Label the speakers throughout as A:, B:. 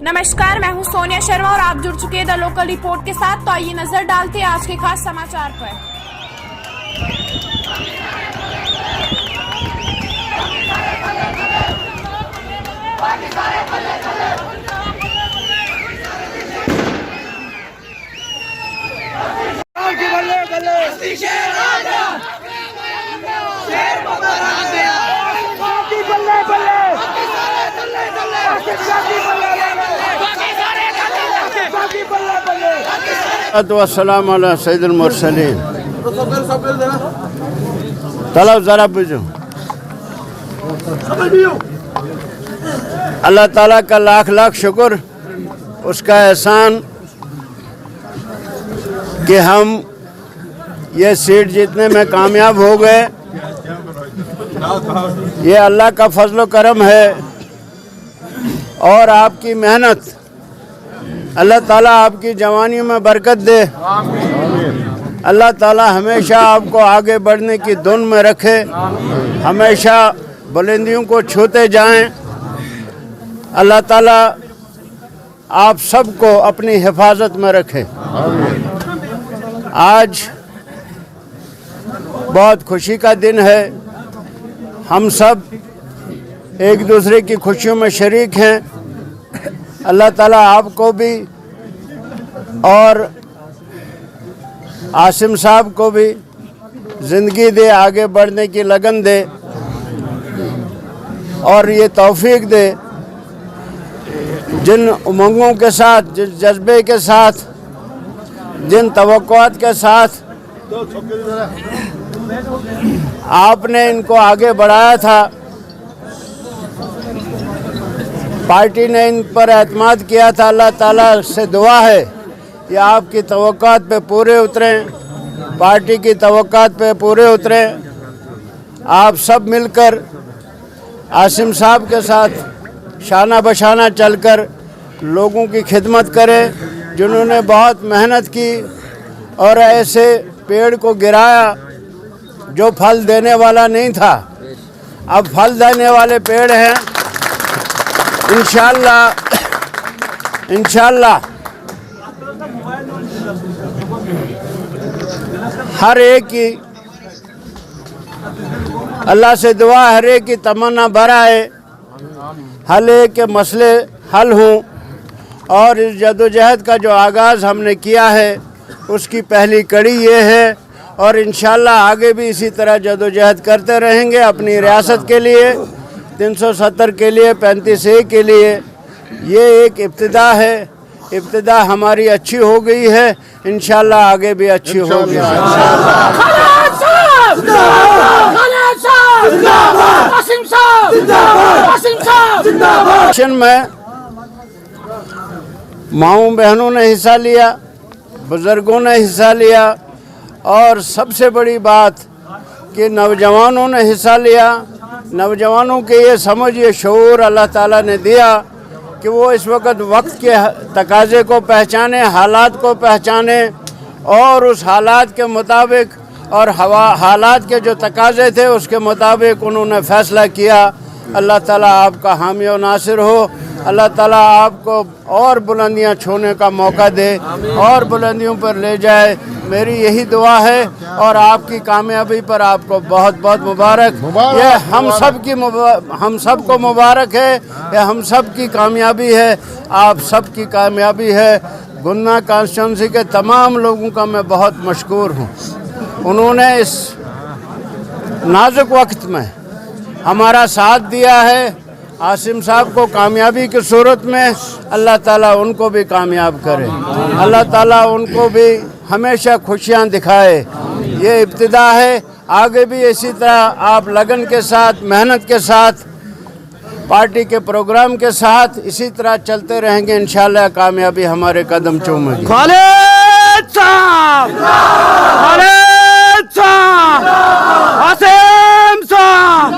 A: नमस्कार, मैं हूं सोनिया शर्मा और आप जुड़ चुके हैं द लोकल रिपोर्ट के साथ। तो आइए नजर डालते हैं आज के खास समाचार पर।
B: अस्सलाम अला सैयदुल मुरसलीन। तलब ज़रा बुझो। अल्लाह ताला का लाख लाख शुक्र, उसका एहसान कि हम ये सीट जीतने में कामयाब हो गए। ये अल्लाह का फजल करम है और आपकी मेहनत। अल्लाह ताला आपकी जवानी में बरकत दे। अल्लाह ताला हमेशा आपको आगे बढ़ने की धुन में रखे, हमेशा बुलंदियों को छूते जाएं। अल्लाह ताला आप सबको अपनी हिफाजत में रखे। आज बहुत खुशी का दिन है। हम सब एक दूसरे की खुशियों में शरीक हैं। अल्लाह ताला आपको भी और आसिम साहब को भी ज़िंदगी दे, आगे बढ़ने की लगन दे और ये तौफीक दे। जिन उमंगों के साथ, जिस जज्बे के साथ, जिन तवक्कुआत के साथ आपने इनको आगे बढ़ाया था, पार्टी ने इन पर एतमाद किया था। अल्लाह ताला से दुआ है कि आपकी तवक्कुआत पे पूरे उतरें, पार्टी की तवक्कुआत पे पूरे उतरें। आप सब मिलकर आसिम साहब के साथ शाना बशाना चलकर लोगों की खिदमत करें, जिन्होंने बहुत मेहनत की और ऐसे पेड़ को गिराया जो फल देने वाला नहीं था, अब फल देने वाले पेड़ हैं। इंशाअल्लाह हर एक की अल्लाह से दुआ, हर एक की तमन्ना बढ़ाए, हर एक के मसले हल हों। और इस जदोजहद का जो आगाज़ हमने किया है उसकी पहली कड़ी ये है और इंशाअल्लाह आगे भी इसी तरह जदोजहद करते रहेंगे अपनी रियासत के लिए, 370 के लिए, 35A के लिए। ये एक इब्तिदा है। इब्तिदा हमारी अच्छी हो गई है, इंशाअल्लाह आगे भी अच्छी होगी। में माओं बहनों ने हिस्सा लिया, बुजुर्गों ने हिस्सा लिया और सबसे बड़ी बात कि नौजवानों ने हिस्सा लिया। नौजवानों के ये समझ, ये शऊर अल्लाह ताला ने दिया कि वो इस वक्त के तकाज़े को पहचाने, हालात को पहचाने और उस हालात के मुताबिक और हालात के जो तकाज़े थे उसके मुताबिक उन्होंने फ़ैसला किया। अल्लाह ताला आपका हामी और नासिर हो। अल्लाह ताला आपको और बुलंदियां छूने का मौका दे और बुलंदियों पर ले जाए। मेरी यही दुआ है और आपकी कामयाबी पर आपको बहुत बहुत मुबारक। ये हम सब को मुबारक है। ये हम सब की कामयाबी है, आप सब की कामयाबी है। गुन्ना कॉन्स्टिट्यूंसी के तमाम लोगों का मैं बहुत मशकूर हूँ। उन्होंने इस नाजुक वक्त में हमारा साथ दिया है। आसिम साहब को कामयाबी की सूरत में अल्लाह ताला उनको भी कामयाब करे। अल्लाह ताला उनको भी हमेशा खुशियाँ दिखाए। ये इब्तिदा है, आगे भी इसी तरह आप लगन के साथ, मेहनत के साथ, पार्टी के प्रोग्राम के साथ इसी तरह चलते रहेंगे। इंशाअल्लाह कामयाबी हमारे कदम चूमेगी।
C: खालिद साहब, खालिद साहब, आसिम साहब,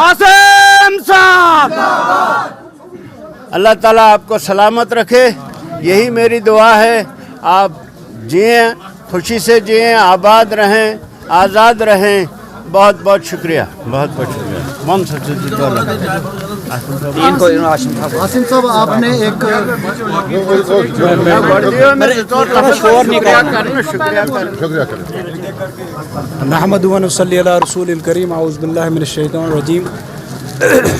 C: आसिम साहब।
B: अल्लाह ताला आपको सलामत रखे, यही मेरी दुआ है। आप जिए, खुशी से जिए, आबाद रहें, आज़ाद रहें। बहुत बहुत शुक्रिया, बहुत बहुत शुक्रिया। मन से
D: आसिम साहब, आपने एक नहमदु व नसल्ली अला रसूलिल करीम औज़ु बिल्लाहि मिनश शैतानिर रजीम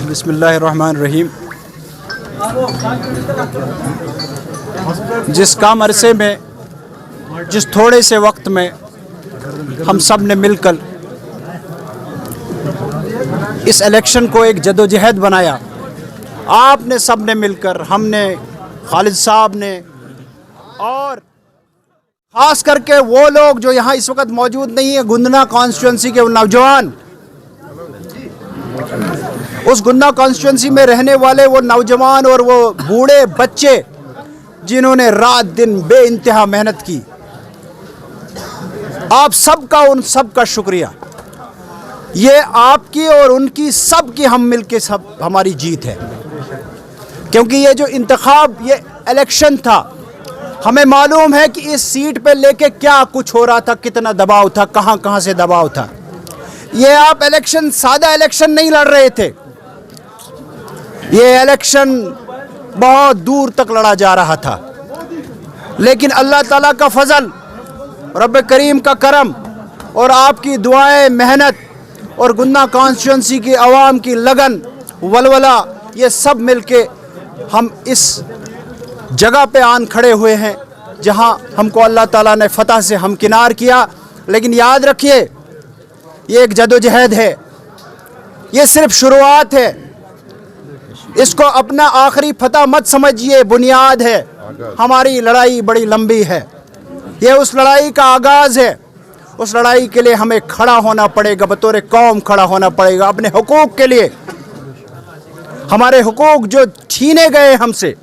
D: बिस्मिल्लाहिर रहमानिर रहीम। जिस काम अरसे में, जिस थोड़े से वक्त में हम सब ने मिलकर इस इलेक्शन को एक जदोजहद बनाया, आपने सब ने मिलकर, हमने, खालिद साहब ने, और ख़ास करके वो लोग जो यहाँ इस वक्त मौजूद नहीं है, गुंदना कॉन्स्टिट्यूंसी के नौजवान, उस गुंदना कॉन्स्टिट्यूंसी में रहने वाले वो नौजवान और वो बूढ़े बच्चे जिन्होंने रात दिन बेइंतहा मेहनत की, आप सबका, उन सब का शुक्रिया। ये आपकी और उनकी सब की हम मिलके सब हमारी जीत है, क्योंकि ये जो इंतखाब, ये इलेक्शन था, हमें मालूम है कि इस सीट पे लेके क्या कुछ हो रहा था, कितना दबाव था, कहाँ कहाँ से दबाव था। ये आप इलेक्शन सादा इलेक्शन नहीं लड़ रहे थे, ये इलेक्शन बहुत दूर तक लड़ा जा रहा था, लेकिन अल्लाह ताला का फजल, रब करीम का करम और आपकी दुआएं, मेहनत और गुंदना कॉन्स्टिट्यूंसी की आवाम की लगन, वलवला, ये सब मिलके हम इस जगह पे आन खड़े हुए हैं जहां हमको अल्लाह ताला ने फतह से हमकिनार किया। लेकिन याद रखिए, ये एक जदोजहद है, ये सिर्फ शुरुआत है, इसको अपना आखिरी फतह मत समझिए, बुनियाद है। हमारी लड़ाई बड़ी लंबी है, ये उस लड़ाई का आगाज़ है। उस लड़ाई के लिए हमें खड़ा होना पड़ेगा, बतौर कौम खड़ा होना पड़ेगा अपने हुकूक के लिए। हमारे हुकूक जो छीने गए हमसे,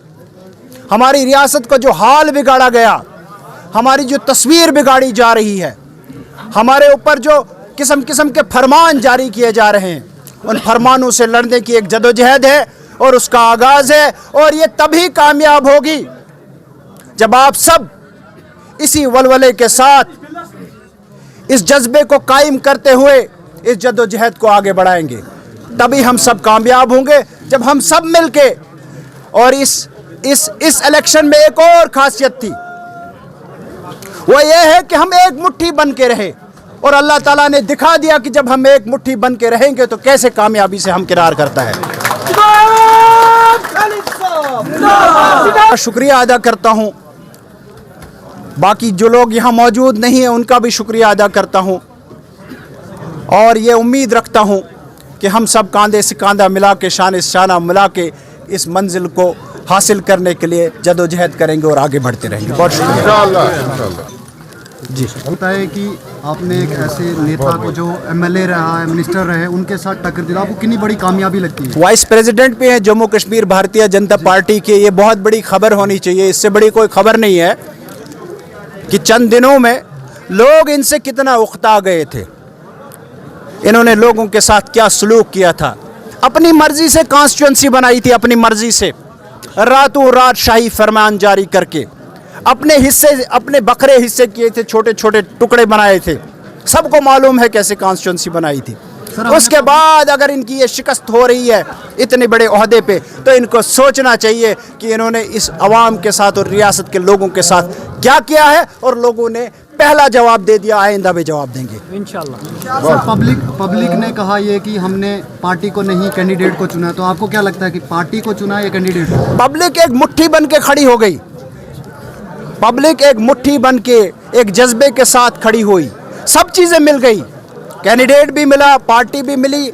D: हमारी रियासत का जो हाल बिगाड़ा गया, हमारी जो तस्वीर बिगाड़ी जा रही है, हमारे ऊपर जो किस्म किस्म के फरमान जारी किए जा रहे हैं, उन फरमानों से लड़ने की एक जदोजहद है और उसका आगाज़ है। और ये तभी कामयाब होगी जब आप सब इसी वलवले के साथ, इस जज्बे को कायम करते हुए इस जद्दोजहद को आगे बढ़ाएंगे। तभी हम सब कामयाब होंगे, जब हम सब मिलके। और इस इलेक्शन में एक और खासियत थी, वो ये है कि हम एक मुट्ठी बन के रहे, और अल्लाह ताला ने दिखा दिया कि जब हम एक मुट्ठी बन के रहेंगे तो कैसे कामयाबी से हमकिनार करता है। शुक्रिया अदा करता हूँ, बाकी जो लोग यहाँ मौजूद नहीं हैं उनका भी शुक्रिया अदा करता हूँ, और ये उम्मीद रखता हूँ कि हम सब कांधे से कांधा मिला के, शान से शाना मिला के इस मंजिल को हासिल करने के लिए जदोजहद करेंगे और आगे बढ़ते रहेंगे। बहुत शुक्रिया जी। होता है कि आपने एक ऐसे नेता को जो एमएलए रहा है, मिनिस्टर रहे, उनके साथ टक्कर दिला, आपको कितनी बड़ी कामयाबी लगती है?
C: वाइस प्रेसिडेंट भी हैं जम्मू कश्मीर भारतीय जनता पार्टी के, ये बहुत बड़ी खबर होनी चाहिए। इससे बड़ी कोई खबर नहीं है कि चंद दिनों में लोग इनसे कितना उकता गए थे, इन्होंने लोगों के साथ क्या सलूक किया था। अपनी मर्जी से कॉन्स्टिट्यूंसी बनाई थी, अपनी मर्जी से रातों रात शाही फरमान जारी करके अपने हिस्से, अपने बकरे हिस्से किए थे, छोटे छोटे टुकड़े बनाए थे। सबको मालूम है कैसे कॉन्स्टिट्यूंसी बनाई थी। उसके बाद अगर इनकी ये शिकस्त हो रही है इतने बड़े ओहदे पे, तो इनको सोचना चाहिए कि इन्होंने इस अवाम के साथ और रियासत के लोगों के साथ क्या किया है, और लोगों ने पहला जवाब दे दिया, आइंदा भी जवाब देंगे इंशाल्लाह।
D: पब्लिक ने कहा ये कि हमने पार्टी को नहीं, कैंडिडेट को चुना, तो आपको क्या लगता है कि पार्टी को चुना या कैंडिडेट?
C: पब्लिक एक मुट्ठी बन के खड़ी हो गई, पब्लिक एक मुट्ठी बन के एक जज्बे के साथ खड़ी हुई, सब चीज़ें मिल गई, कैंडिडेट भी मिला, पार्टी भी मिली।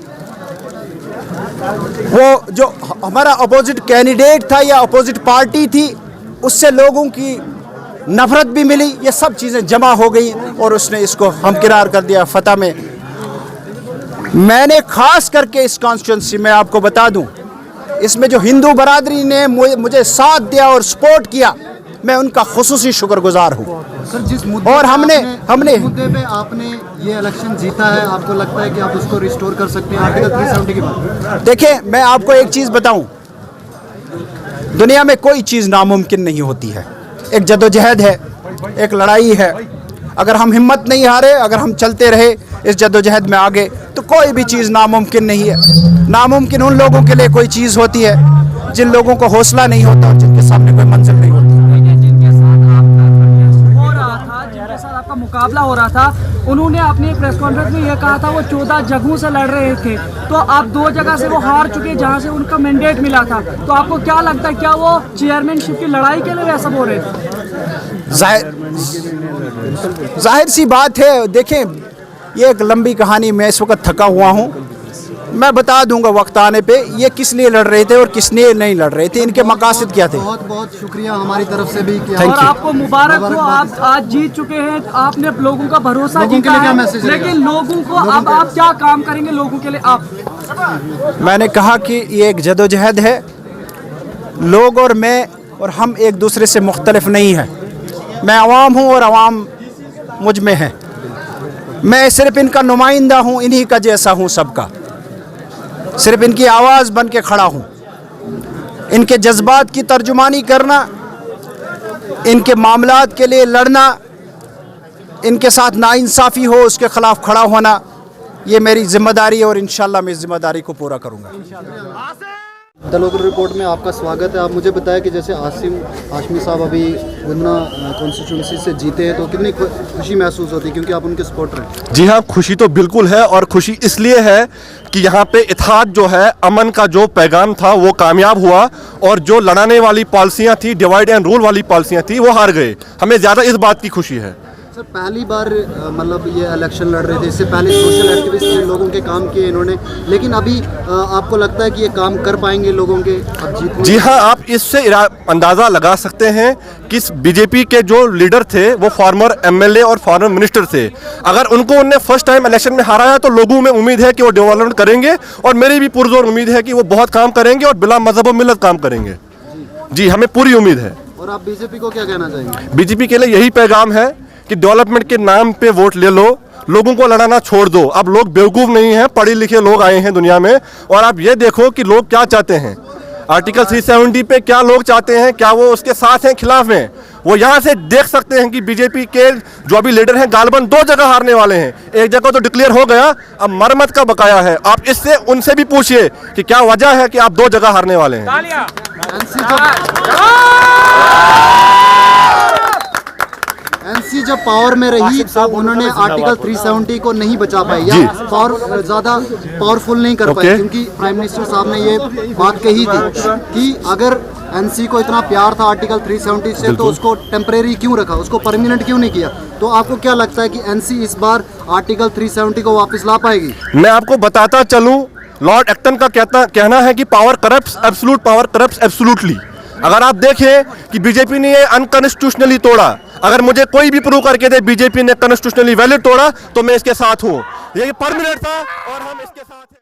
C: वो जो हमारा अपोजिट कैंडिडेट था या अपोजिट पार्टी थी, उससे लोगों की नफरत भी मिली, ये सब चीज़ें जमा हो गई और उसने इसको हमकिनार कर दिया फतह में। मैंने खास करके इस कॉन्स्टिट्यूंसी में आपको बता दूं, इसमें जो हिंदू बरादरी ने मुझे साथ दिया और सपोर्ट किया, मैं उनका खुसूसी शुक्रगुजार हूँ।
D: सर, जिस मुद्दे
C: और हमने
D: मुद्दे पे आपने ये इलेक्शन जीता है, आपको लगता है कि आप उसको रिस्टोर कर सकते हैं आर्टिकल 370 की बात?
C: देखिए, मैं आपको एक चीज़ बताऊं, दुनिया में कोई चीज़ नामुमकिन नहीं होती है। एक जदोजहद है, एक लड़ाई है। अगर हम हिम्मत नहीं हारे, अगर हम चलते रहे इस जदोजहद में आगे, तो कोई भी चीज़ नामुमकिन नहीं है। नामुमकिन उन लोगों के लिए कोई चीज़ होती है जिन लोगों को हौसला नहीं होता और जिनके सामने कोई मंजिल नहीं होती।
E: जिनके साथ आपका मुकाबला हो रहा था, उन्होंने अपनी एक प्रेस कॉन्फ्रेंस में यह कहा था वो 14 जगहों से लड़ रहे थे, तो आप 2 जगह से वो हार चुके जहां से उनका मैंडेट मिला था। तो आपको क्या लगता है, क्या वो चेयरमैनशिप की लड़ाई के लिए ऐसा बोल रहे थे?
C: जाहिर सी बात है, देखें ये एक लंबी कहानी, मैं इस वक्त थका हुआ हूँ, मैं बता दूंगा वक्त आने पे ये किस लिए लड़ रहे थे और किसने नहीं लड़ रहे थे, इनके मकासद क्या थे।
F: बहुत बहुत शुक्रिया हमारी तरफ से भी कि
E: और आपको मुबारक हो, आप आज जीत चुके हैं, आपने लोगों का भरोसा जीता है, लेकिन लोगों को अब आप क्या काम करेंगे लोगों के लिए? आप,
C: मैंने कहा कि ये एक जदोजहद है, लोग और मैं और हम एक दूसरे से मुख्तलिफ नहीं है। मैं अवाम हूँ और अवाम मुझ में है, मैं सिर्फ इनका नुमाइंदा हूँ, इन्हीं का जैसा हूँ, सबका सिर्फ इनकी आवाज़ बन के खड़ा हूँ। इनके जज्बात की तर्जुमानी करना, इनके मामलात के लिए लड़ना, इनके साथ नाइंसाफ़ी हो उसके ख़िलाफ़ खड़ा होना, ये मेरी ज़िम्मेदारी है और इंशाल्लाह मैं इस ज़िम्मेदारी को पूरा करूँगा।
F: द लोकल रिपोर्ट में आपका स्वागत है। आप मुझे बताएं कि जैसे आसिम हाशमी साहब अभी गुन्ना कॉन्स्टिट्यूंसी से जीते हैं, तो कितनी खुशी महसूस होती है, क्योंकि आप उनके सपोर्टर हैं?
G: जी हाँ, खुशी तो बिल्कुल है, और खुशी इसलिए है कि यहाँ पे इत्तेहाद जो है, अमन का जो पैगाम था वो कामयाब हुआ, और जो लड़ाने वाली पॉलिसियाँ थी, डिवाइड एंड रूल वाली पॉलिसियाँ थी, वो हार गए। हमें ज़्यादा इस बात की खुशी है।
F: सर, पहली बार मतलब ये इलेक्शन लड़ रहे थे, इससे पहले सोशल एक्टिविस्ट ने लोगों के काम किए इन्होंने, लेकिन अभी आपको लगता है कि ये काम कर पाएंगे लोगों के अब जीतने?
G: जी हाँ, आप इससे अंदाज़ा लगा सकते हैं कि बीजेपी के जो लीडर थे वो फॉर्मर एमएलए और फॉर्मर मिनिस्टर थे। अगर उनको उनने फर्स्ट टाइम इलेक्शन में हराया तो लोगों में उम्मीद है कि वो डेवलपमेंट करेंगे, और मेरी भी पुरजोर उम्मीद है कि वो बहुत काम करेंगे और बिला मजहब व मिल्लत काम करेंगे। जी, हमें पूरी उम्मीद है।
F: और आप बीजेपी को क्या कहना चाहेंगे?
G: बीजेपी के लिए यही पैगाम है कि डेवलपमेंट के नाम पे वोट ले लो, लोगों को लड़ाना छोड़ दो। अब लोग बेवकूफ़ नहीं हैं, पढ़े लिखे लोग आए हैं दुनिया में, और आप ये देखो कि लोग क्या चाहते हैं। आर्टिकल 370 पे क्या लोग चाहते हैं, क्या वो उसके साथ हैं, खिलाफ हैं? वो यहाँ से देख सकते हैं कि बीजेपी के जो अभी लीडर हैं गालबन 2 जगह हारने वाले हैं। एक जगह तो डिक्लेयर हो गया, अब मरम्मत का बकाया है। आप इससे उनसे भी पूछिए कि क्या वजह है कि आप 2 जगह हारने वाले हैं।
F: एनसी जब पावर में रही तो उन्होंने आर्टिकल 370 को नहीं बचा पाई, या पावर ज़्यादा पावरफुल नहीं कर पाए, क्योंकि प्राइम मिनिस्टर साहब ने ये बात कही थी कि अगर एनसी को इतना प्यार था आर्टिकल 370 से, तो उसको टेम्परेरी क्यों रखा, उसको परमानेंट क्यों नहीं किया? तो आपको क्या लगता है कि एनसी इस बार आर्टिकल 370 को वापस ला पाएगी?
G: मैं आपको बताता चलूं, लॉर्ड एक्टन का कहना है कि power corrupts absolute, power corrupts absolutely. अगर आप देखें कि बीजेपी ने ये अनकॉन्स्टिट्यूशनली तोड़ा, अगर मुझे कोई भी प्रूव करके दे बीजेपी ने कॉन्स्टिट्यूशनली वैलिड तोड़ा, तो मैं इसके साथ हूं। ये परमानेंट था और हम इसके साथ हैं।